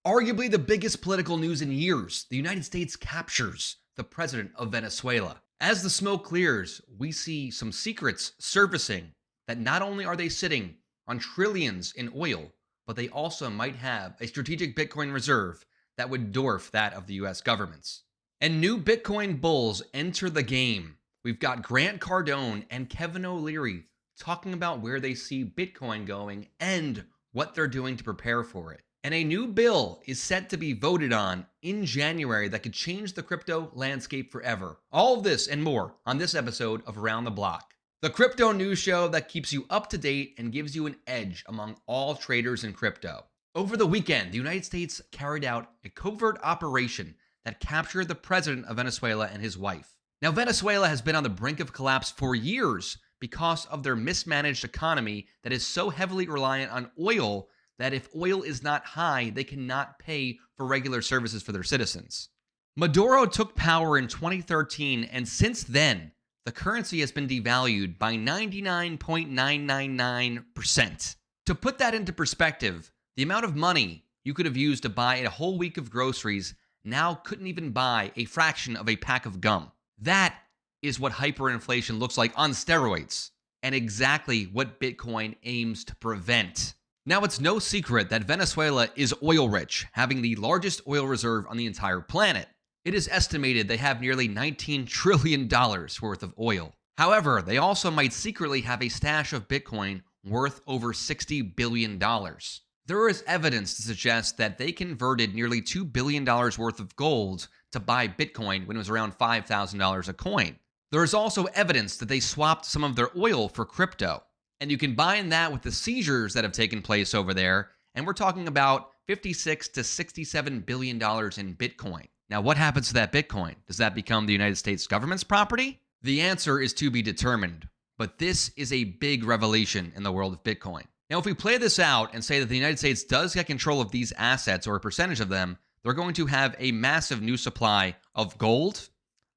Arguably the biggest political news in years, the United States captures the president of Venezuela. As the smoke clears, we see some secrets surfacing that not only are they sitting on trillions in oil, but they also might have a strategic Bitcoin reserve that would dwarf that of the US government's. And new Bitcoin bulls enter the game. We've got Grant Cardone and Kevin O'Leary talking about where they see Bitcoin going and what they're doing to prepare for it. And a new bill is set to be voted on in January that could change the crypto landscape forever. All of this and more on this episode of Around the Block, the crypto news show that keeps you up to date and gives you an edge among all traders in crypto. Over the weekend, the United States carried out a covert operation that captured the president of Venezuela and his wife. Now, Venezuela has been on the brink of collapse for years because of their mismanaged economy that is so heavily reliant on oil that if oil is not high, they cannot pay for regular services for their citizens. Maduro took power in 2013, and since then, the currency has been devalued by 99.999%. To put that into perspective, the amount of money you could have used to buy a whole week of groceries now couldn't even buy a fraction of a pack of gum. That is what hyperinflation looks like on steroids, and exactly what Bitcoin aims to prevent. Now, it's no secret that Venezuela is oil rich, having the largest oil reserve on the entire planet. It is estimated they have nearly $19 trillion worth of oil. However, they also might secretly have a stash of Bitcoin worth over $60 billion. There is evidence to suggest that they converted nearly $2 billion worth of gold to buy Bitcoin when it was around $5,000 a coin. There is also evidence that they swapped some of their oil for crypto. And you combine that with the seizures that have taken place over there, and we're talking about $56 to $67 billion in Bitcoin. Now, what happens to that Bitcoin? Does that become the United States government's property? The answer is to be determined, but this is a big revelation in the world of Bitcoin. Now, if we play this out and say that the United States does get control of these assets or a percentage of them, they're going to have a massive new supply of gold,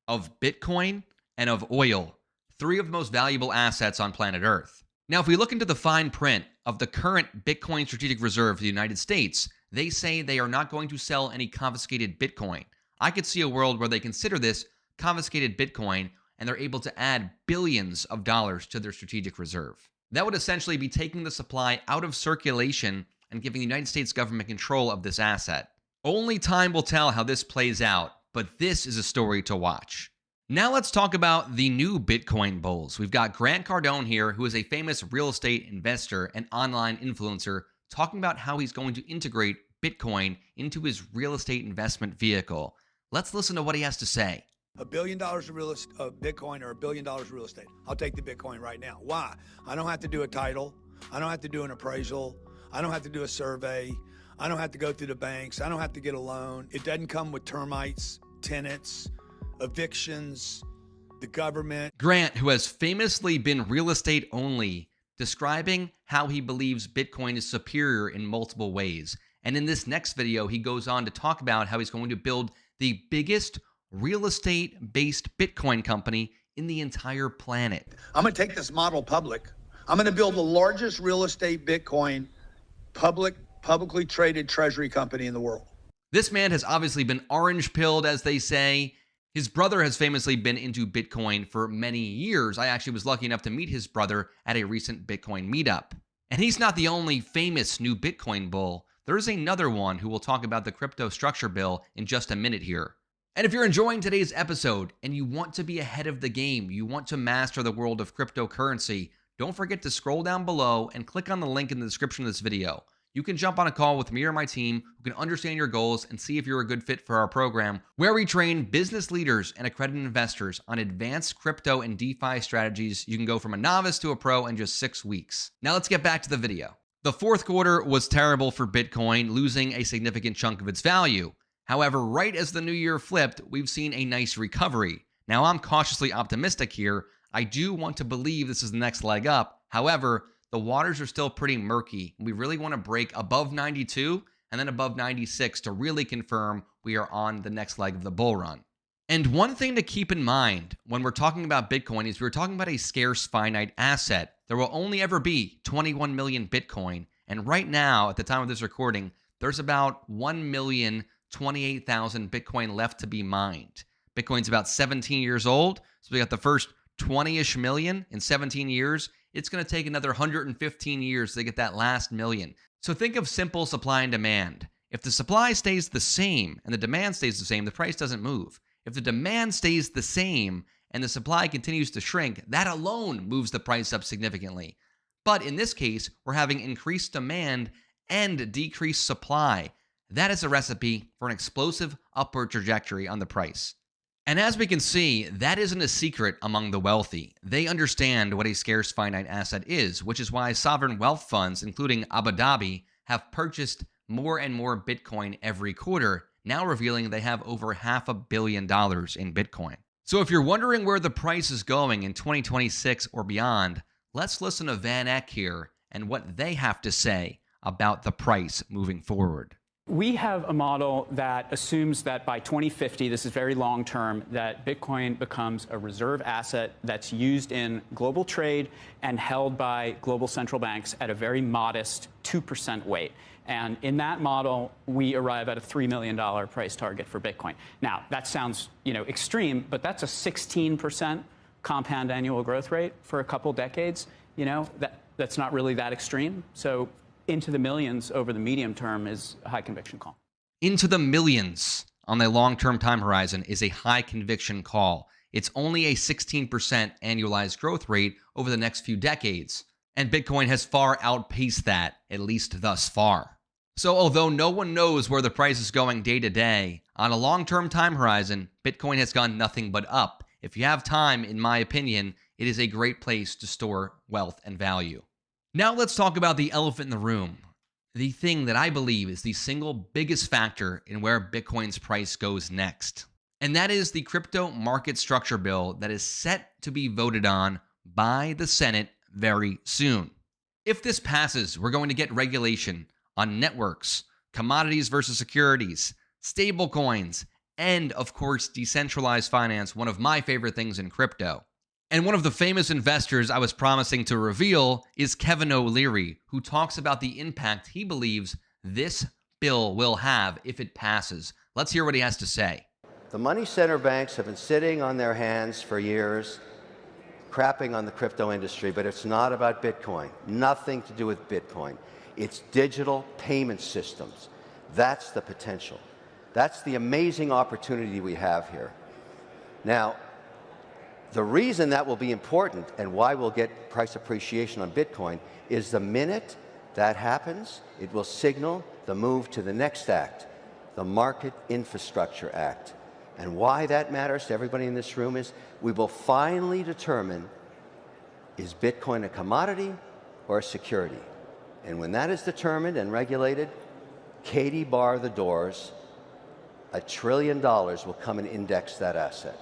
of Bitcoin, and of oil, three of the most valuable assets on planet Earth. Now, if we look into the fine print of the current Bitcoin Strategic Reserve of the United States, they say they are not going to sell any confiscated Bitcoin. I could see a world where they consider this confiscated Bitcoin and they're able to add billions of dollars to their strategic reserve. That would essentially be taking the supply out of circulation and giving the United States government control of this asset. Only time will tell how this plays out, but this is a story to watch. Now let's talk about the new Bitcoin bulls. We've got Grant Cardone here, who is a famous real estate investor and online influencer, talking about how he's going to integrate Bitcoin into his real estate investment vehicle. Let's listen to what he has to say. $1 billion of Bitcoin or $1 billion of real estate. I'll take the Bitcoin right now. Why? I don't have to do a title. I don't have to do an appraisal. I don't have to do a survey. I don't have to go through the banks. I don't have to get a loan. It doesn't come with termites, tenants, evictions, the government. Grant, who has famously been real estate only, describing how he believes Bitcoin is superior in multiple ways. And in this next video, he goes on to talk about how he's going to build the biggest real estate-based Bitcoin company in the entire planet. I'm going to take this model public. I'm going to build the largest real estate Bitcoin publicly traded treasury company in the world. This man has obviously been orange-pilled, as they say. His brother has famously been into Bitcoin for many years. I actually was lucky enough to meet his brother at a recent Bitcoin meetup. And he's not the only famous new Bitcoin bull. There is another one who will talk about the crypto structure bill in just a minute here. And if you're enjoying today's episode and you want to be ahead of the game, you want to master the world of cryptocurrency, don't forget to scroll down below and click on the link in the description of this video. You can jump on a call with me or my team who can understand your goals and see if you're a good fit for our program, where we train business leaders and accredited investors on advanced crypto and DeFi strategies. You can go from a novice to a pro in just 6 weeks. Now let's get back to the video. The fourth quarter was terrible for Bitcoin, losing a significant chunk of its value. However, right as the new year flipped, we've seen a nice recovery. Now, I'm cautiously optimistic here. I do want to believe this is the next leg up. However, the waters are still pretty murky. We really want to break above 92 and then above 96 to really confirm we are on the next leg of the bull run. And one thing to keep in mind when we're talking about Bitcoin is we're talking about a scarce finite asset. There will only ever be 21 million Bitcoin. And right now, at the time of this recording, there's about 1,028,000 Bitcoin left to be mined. Bitcoin's about 17 years old, so we got the first 20-ish million in 17 years. It's going to take another 115 years to get that last million. So think of simple supply and demand. If the supply stays the same and the demand stays the same, the price doesn't move. If the demand stays the same and the supply continues to shrink, that alone moves the price up significantly. But in this case, we're having increased demand and decreased supply. That is a recipe for an explosive upward trajectory on the price. And as we can see, that isn't a secret among the wealthy. They understand what a scarce finite asset is, which is why sovereign wealth funds, including Abu Dhabi, have purchased more and more Bitcoin every quarter, now revealing they have over $500 million in Bitcoin. So if you're wondering where the price is going in 2026 or beyond, let's listen to Van Eck here and what they have to say about the price moving forward. We have a model that assumes that by 2050, this is very long term, that Bitcoin becomes a reserve asset that's used in global trade and held by global central banks at a very modest 2% weight. And in that model, we arrive at a $3 million price target for Bitcoin. Now, that sounds, extreme, but that's a 16% compound annual growth rate for a couple decades. That's not really that extreme. So into the millions over the medium term is a high conviction call. Into the millions on the long-term time horizon is a high conviction call. It's only a 16% annualized growth rate over the next few decades, and Bitcoin has far outpaced that, at least thus far. So although no one knows where the price is going day to day, on a long-term time horizon, Bitcoin has gone nothing but up. If you have time, in my opinion, it is a great place to store wealth and value. Now let's talk about the elephant in the room, the thing that I believe is the single biggest factor in where Bitcoin's price goes next. And that is the crypto market structure bill that is set to be voted on by the Senate very soon. If this passes, we're going to get regulation on networks, commodities versus securities, stable coins, and of course, decentralized finance, one of my favorite things in crypto. And one of the famous investors I was promising to reveal is Kevin O'Leary, who talks about the impact he believes this bill will have if it passes. Let's hear what he has to say. The money center banks have been sitting on their hands for years, crapping on the crypto industry, but it's not about Bitcoin. Nothing to do with Bitcoin. It's digital payment systems. That's the potential. That's the amazing opportunity we have here. Now, the reason that will be important and why we'll get price appreciation on Bitcoin is the minute that happens, it will signal the move to the next act, the Market Infrastructure Act. And why that matters to everybody in this room is we will finally determine, is Bitcoin a commodity or a security? And when that is determined and regulated, Katie bar the doors, $1 trillion will come and index that asset.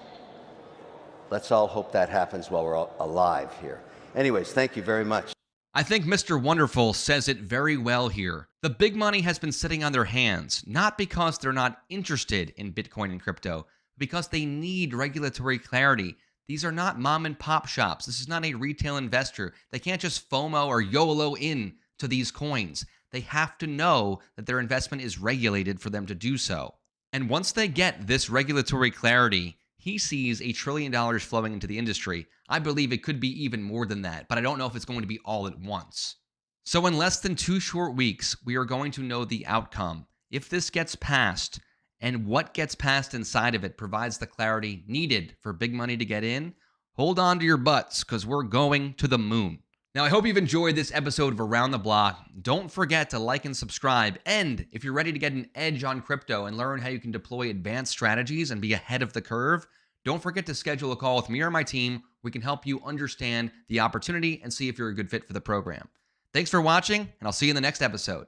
Let's all hope that happens while we're all alive here. Anyways, thank you very much. I think Mr. Wonderful says it very well here. The big money has been sitting on their hands, not because they're not interested in Bitcoin and crypto, but because they need regulatory clarity. These are not mom and pop shops. This is not a retail investor. They can't just FOMO or YOLO in to these coins. They have to know that their investment is regulated for them to do so. And once they get this regulatory clarity, he sees $1 trillion flowing into the industry. I believe it could be even more than that, but I don't know if it's going to be all at once. So in less than 2 short weeks, we are going to know the outcome. If this gets passed, and what gets passed inside of it provides the clarity needed for big money to get in, hold on to your butts, because we're going to the moon. Now, I hope you've enjoyed this episode of Around the Block. Don't forget to like and subscribe. And if you're ready to get an edge on crypto and learn how you can deploy advanced strategies and be ahead of the curve, don't forget to schedule a call with me or my team. We can help you understand the opportunity and see if you're a good fit for the program. Thanks for watching, and I'll see you in the next episode.